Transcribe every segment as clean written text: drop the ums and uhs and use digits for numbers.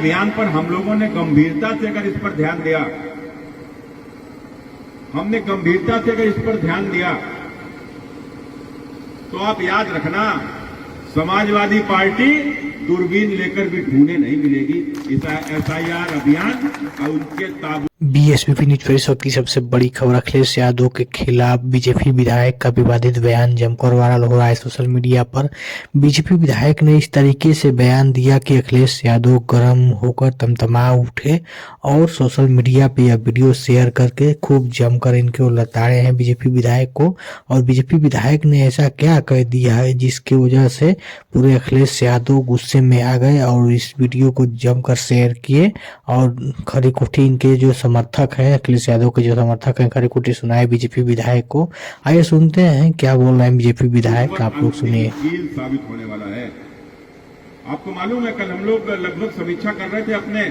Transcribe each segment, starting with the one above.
अभियान पर हम लोगों ने गंभीरता से अगर इस पर ध्यान दिया, हमने गंभीरता से अगर इस पर ध्यान दिया, तो आप याद रखना समाजवादी पार्टी दूरबीन लेकर भी ढूंढे नहीं मिलेगी। इस एसआईआर अभियान और उनके ताबू बीएसपी न्यूज पर इस वक्त की सबसे बड़ी खबर, अखिलेश यादव के खिलाफ बीजेपी विधायक का विवादित बयान जमकर वायरल हो रहा है सोशल मीडिया पर। बीजेपी विधायक ने इस तरीके से बयान दिया कि अखिलेश यादव गर्म होकर तमतमा उठे और सोशल मीडिया पे यह वीडियो शेयर करके खूब जमकर इनको लताड़े हैं बीजेपी विधायक को। और बीजेपी विधायक ने ऐसा क्या कह दिया है जिसकी वजह से पूरे अखिलेश यादव गुस्से में आ गए और इस वीडियो को जमकर शेयर किए और खरी खोटी इनके जो समर्थक हैं, अखिलेश यादव के जो समर्थक हैं, खरी खोटी सुनाए बीजेपी विधायक को। आइए सुनते हैं क्या बोल रहे हैं बीजेपी विधायक, आप लोग सुनिए। साबित होने वाला है। आपको मालूम है कल हम लोग लगभग समीक्षा कर रहे थे अपने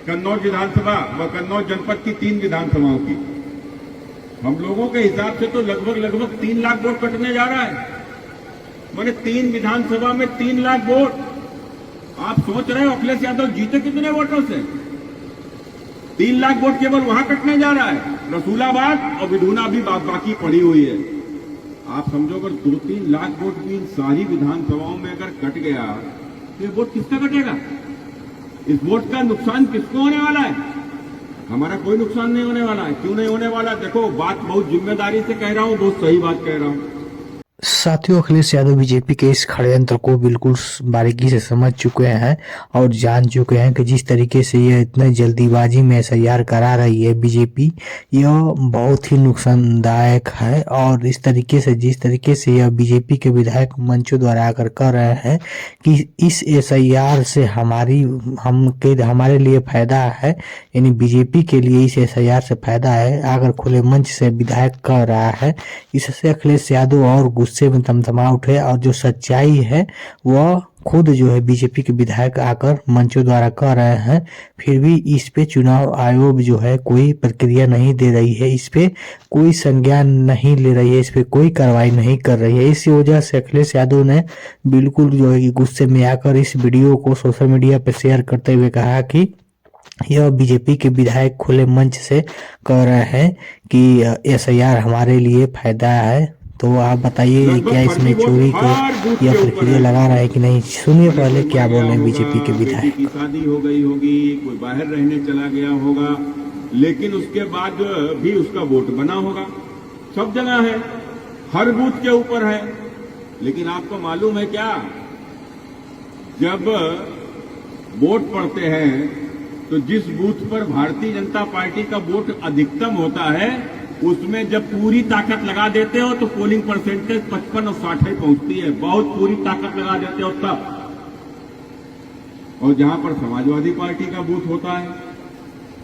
कन्नौज विधानसभा व कन्नौज जनपद की 3 विधानसभाओं की। हम लोगों के हिसाब से तो लगभग 3 लाख वोट कटने जा रहा है। मैंने 3 विधानसभा में 3 लाख वोट। आप सोच रहे हो अखिलेश यादव जीते कितने वोटों से? 3 लाख वोट केवल वहां कटने जा रहा है। रसूलाबाद और विधुना भी बाकी पड़ी हुई है। आप समझो अगर 2-3 लाख वोट भी इन सारी विधानसभाओं में अगर कट गया तो ये वोट किसका कटेगा? इस वोट का नुकसान किसको होने वाला है? हमारा कोई नुकसान नहीं होने वाला है। क्यों नहीं होने वाला? देखो, बात बहुत जिम्मेदारी से कह रहा हूं, बहुत सही बात कह रहा हूं। साथियों, अखिलेश यादव बीजेपी के इस षड्यंत्र को बिल्कुल बारीकी से समझ चुके हैं और जान चुके हैं कि जिस तरीके से यह इतने जल्दीबाजी में एसआईआर करा रही है बीजेपी, यह बहुत ही नुकसानदायक है। और इस तरीके से जिस तरीके से यह बीजेपी के विधायक मंचों द्वारा आकर कह रहे हैं कि इस एसआईआर से हमारे लिए फायदा है, यानी बीजेपी के लिए इस एसआईआर से फायदा है, अगर खुले मंच से विधायक कह रहा है, इससे अखिलेश यादव और गुस्से में तमतमा उठे। और जो सच्चाई है वह खुद जो है बीजेपी के विधायक आकर मंचों द्वारा कह रहे हैं, फिर भी इस पे चुनाव आयोग जो है कोई प्रक्रिया नहीं दे रही है, इस पे कोई संज्ञान नहीं ले रही है, इस पे कोई कार्रवाई नहीं कर रही है। इसी वजह से अखिलेश यादव ने बिल्कुल जो है गुस्से में आकर इस वीडियो को सोशल मीडिया पे शेयर करते हुए कहा कि यह बीजेपी के विधायक खुले मंच से कह रहे हैं कि एसआईआर हमारे लिए फायदा है। तो आप बताइए क्या इसमें चोरी को या प्रक्रिया लगा रहा है कि नहीं? सुनिए पहले क्या बोल रहे हैं बीजेपी के विधायक। शादी हो गई होगी, कोई बाहर रहने चला गया होगा, लेकिन उसके बाद भी उसका वोट बना होगा। सब जगह है, हर बूथ के ऊपर है। लेकिन आपको मालूम है क्या, जब वोट पड़ते हैं तो जिस बूथ पर भारतीय जनता पार्टी का वोट अधिकतम होता है, उसमें जब पूरी ताकत लगा देते हो तो पोलिंग परसेंटेज 55 और 60 पहुंचती है। बहुत पूरी ताकत लगा देते हो तब। और जहां पर समाजवादी पार्टी का बूथ होता है,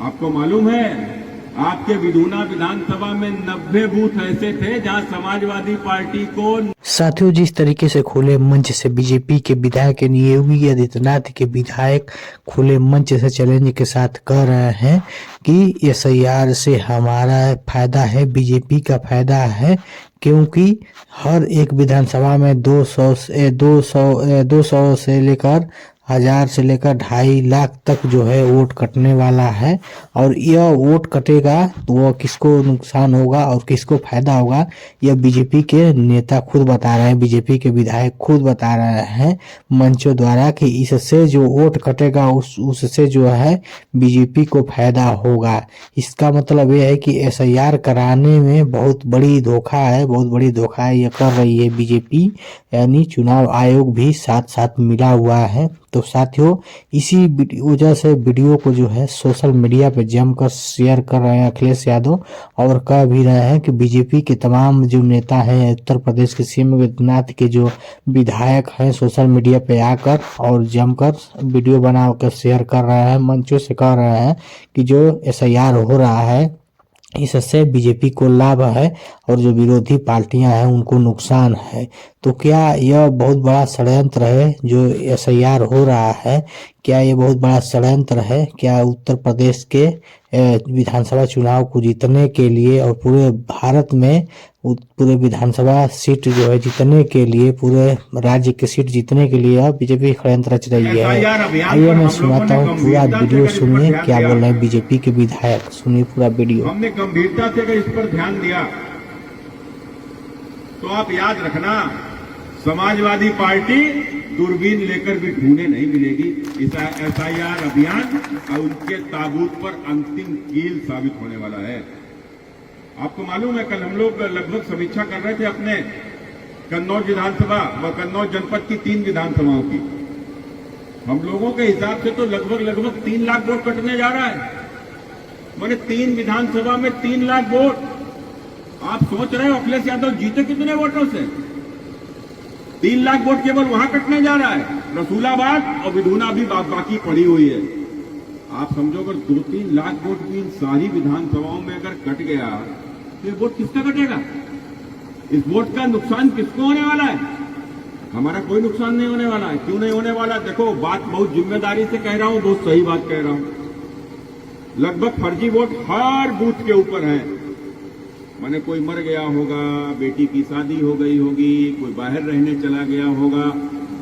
आपको मालूम है आपके विधुना विधानसभा में 90 बूथ ऐसे थे जहां समाजवादी पार्टी को। साथियों, जिस तरीके से खुले मंच से बीजेपी के विधायक योगी आदित्यनाथ के विधायक खुले मंच से चैलेंज के साथ कह रहे हैं कि एसआईआर से हमारा फायदा है, बीजेपी का फायदा है, क्योंकि हर एक विधानसभा में 200 से लेकर 1000 से लेकर 2.5 लाख तक जो है वोट कटने वाला है। और यह वोट कटेगा तो वह किसको नुकसान होगा और किसको फायदा होगा, यह बीजेपी के नेता खुद बता रहे हैं, बीजेपी के विधायक खुद बता रहे हैं मंचों द्वारा कि इससे जो वोट कटेगा उससे जो है बीजेपी को फायदा होगा। इसका मतलब यह है कि एसआईआर कराने में बहुत बड़ी धोखा है, बहुत बड़ी धोखा है यह कर रही है बीजेपी, यानी चुनाव आयोग भी साथ साथ मिला हुआ है। तो साथियों, इसी वजह से वीडियो को जो है सोशल मीडिया पे जमकर शेयर कर रहे हैं अखिलेश यादव और कह भी रहे हैं कि बीजेपी के तमाम जो नेता हैं, उत्तर प्रदेश के सीएम आदित्यनाथ के जो विधायक हैं, सोशल मीडिया पे आकर और जमकर वीडियो बनाकर शेयर कर रहे हैं, मंचों से कह रहे हैं कि जो एसआईआर हो रहा है इससे बीजेपी को लाभ है और जो विरोधी पार्टियां हैं उनको नुकसान है। तो क्या यह बहुत बड़ा षड्यंत्र है जो SIR हो रहा है? क्या ये बहुत बड़ा षड्यंत्र है? क्या उत्तर प्रदेश के विधानसभा चुनाव को जीतने के लिए और पूरे भारत में पूरे विधानसभा सीट जो है जीतने के लिए, पूरे राज्य की सीट जीतने के लिए बीजेपी षड्यंत्र रच रही है? आइए मैं सुनाता हूँ पूरा वीडियो, सुनिए क्या बोल रहे हैं बीजेपी के विधायक। सुनिए पूरा वीडियो। हमने गंभीरता से अगर इस पर ध्यान दिया तो आप याद रखना, समाजवादी पार्टी दूरबीन लेकर भी ढूंढे नहीं मिलेगी। इस SIR अभियान और उनके ताबूत पर अंतिम कील साबित होने वाला है। आपको मालूम है, कल हम लोग लगभग समीक्षा कर रहे थे अपने कन्नौज विधानसभा व कन्नौज जनपद की 3 विधानसभाओं की। हम लोगों के हिसाब से तो लगभग 3 लाख वोट कटने जा रहा है। मैंने 3 विधानसभा में 3 लाख वोट। आप सोच रहे हो अखिलेश यादव जीते कितने वोटों से? 3 लाख वोट केवल वहां कटने जा रहा है। रसूलाबाद और विधुना भी बाकी पड़ी हुई है। आप समझो अगर 2-3 लाख वोट भी इन सारी विधानसभाओं में अगर कट गया तो ये वोट किसका कटेगा? इस वोट का नुकसान किसको होने वाला है? हमारा कोई नुकसान नहीं होने वाला है। क्यों नहीं होने वाला? देखो, बात बहुत जिम्मेदारी से कह रहा हूं, बहुत सही बात कह रहा हूं। लगभग फर्जी वोट हर बूथ के ऊपर है। माने कोई मर गया होगा, बेटी की शादी हो गई होगी, कोई बाहर रहने चला गया होगा,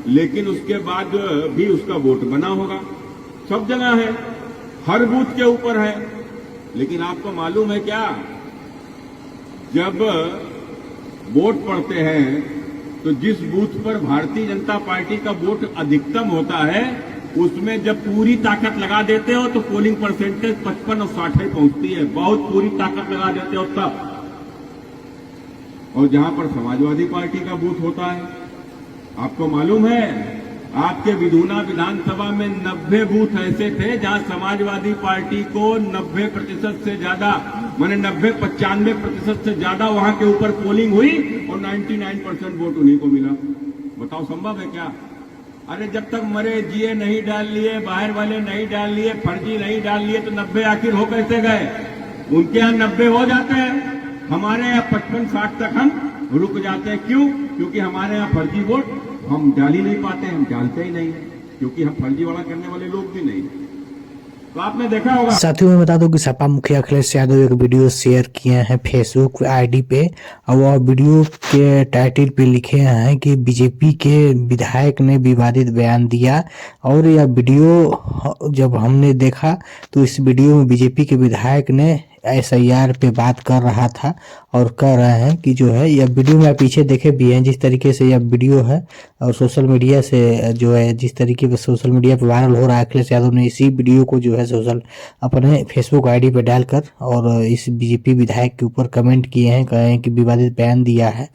लेकिन उसके बाद भी उसका वोट बना होगा। सब जगह है, हर बूथ के ऊपर है। लेकिन आपको मालूम है क्या, जब वोट पड़ते हैं तो जिस बूथ पर भारतीय जनता पार्टी का वोट अधिकतम होता है, उसमें जब पूरी ताकत लगा देते हो तो पोलिंग परसेंटेज 55 और 60 पहुंचती है। बहुत पूरी ताकत लगा देते हो तब। और जहां पर समाजवादी पार्टी का बूथ होता है, आपको मालूम है, आपके विधुना विधानसभा में 90 बूथ ऐसे थे जहां समाजवादी पार्टी को 90% से ज्यादा, माने 95% से ज्यादा वहां के ऊपर पोलिंग हुई और 99% वोट उन्हीं को मिला। बताओ संभव है क्या? अरे जब तक मरे जिए नहीं डाल लिए, बाहर वाले नहीं डाल लिए, फर्जी नहीं डाल लिए, तो 90 आखिर हो कैसे गए? उनके यहाँ 90 हो जाते हैं, हमारे यहाँ 55-60 तक हम रुक जाते हैं। क्यों? क्योंकि हमारे यहाँ फर्जी वोट हम डाल ही नहीं पाते, हम डालते ही नहीं है, क्योंकि हम फर्जीवाड़ा करने वाले लोग भी नहीं। तो आपने देखा होगा। साथियों मैं बता दूं कि सपा मुखिया अखिलेश यादव एक वीडियो शेयर किए हैं फेसबुक ID पे, और वह वीडियो के टाइटल पे लिखे हैं कि बीजेपी के विधायक ने विवादित बयान दिया। और यह वीडियो जब हमने देखा तो इस वीडियो में बीजेपी के विधायक ने SIR पे बात कर रहा था और कह रहे हैं कि जो है, यह वीडियो में पीछे देखे भी हैं जिस तरीके से यह वीडियो है और सोशल मीडिया से जो है जिस तरीके से सोशल मीडिया पे वायरल हो रहा है। अखिलेश यादव ने इसी वीडियो को जो है सोशल अपने फेसबुक ID पे डालकर और इस बीजेपी विधायक के ऊपर कमेंट किए हैं, कहे हैं कि विवादित बयान दिया है।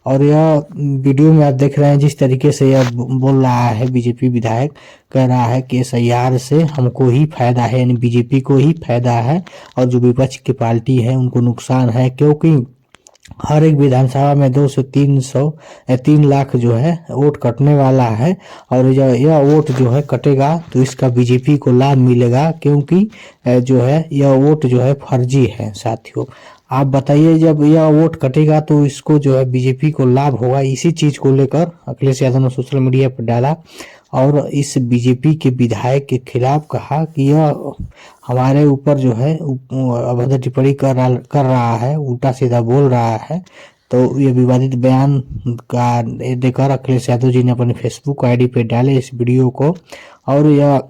और यह वीडियो में आप देख रहे हैं जिस तरीके से यह बोल रहा है, बीजेपी विधायक कह रहा है कि SIR से हमको ही फायदा है, यानी बीजेपी को ही फायदा है और जो विपक्ष की पार्टी है उनको नुकसान है, क्योंकि हर एक विधानसभा में 2 से 3 लाख जो है वोट कटने वाला है। और यह वोट जो है कटेगा तो इसका बीजेपी को लाभ मिलेगा, क्योंकि जो है यह वोट जो है फर्जी है। साथियों आप बताइए, जब यह वोट कटेगा तो इसको जो है बीजेपी को लाभ होगा। इसी चीज को लेकर अखिलेश यादव ने सोशल मीडिया पर डाला और इस बीजेपी के विधायक के खिलाफ कहा कि यह हमारे ऊपर जो है अभद्र टिप्पणी कर रहा है, उल्टा सीधा बोल रहा है। तो ये विवादित बयान का देकर अखिलेश यादव जी ने अपने फेसबुक ID पे डाले इस वीडियो को। और यह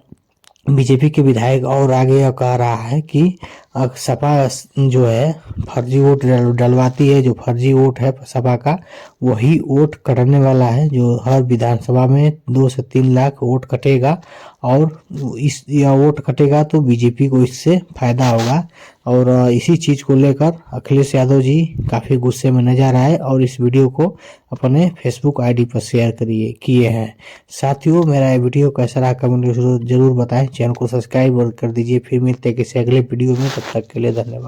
बीजेपी के विधायक और आगे यह कह रहा है कि सपा जो है फर्जी वोट डलवाती है, जो फर्जी वोट है सपा का वही वोट कटने वाला है, जो हर विधानसभा में 2 से 3 लाख वोट कटेगा और यह वोट कटेगा तो बीजेपी को इससे फायदा होगा। और इसी चीज को लेकर अखिलेश यादव जी काफी गुस्से में नजर आए और इस वीडियो को अपने फेसबुक ID पर शेयर किए हैं। साथियों मेरा ये वीडियो कैसा रहा कमेंट में जरूर बताएं, चैनल को सब्सक्राइब कर दीजिए। फिर मिलते हैं किसी अगले वीडियो में, तब तक के लिए धन्यवाद।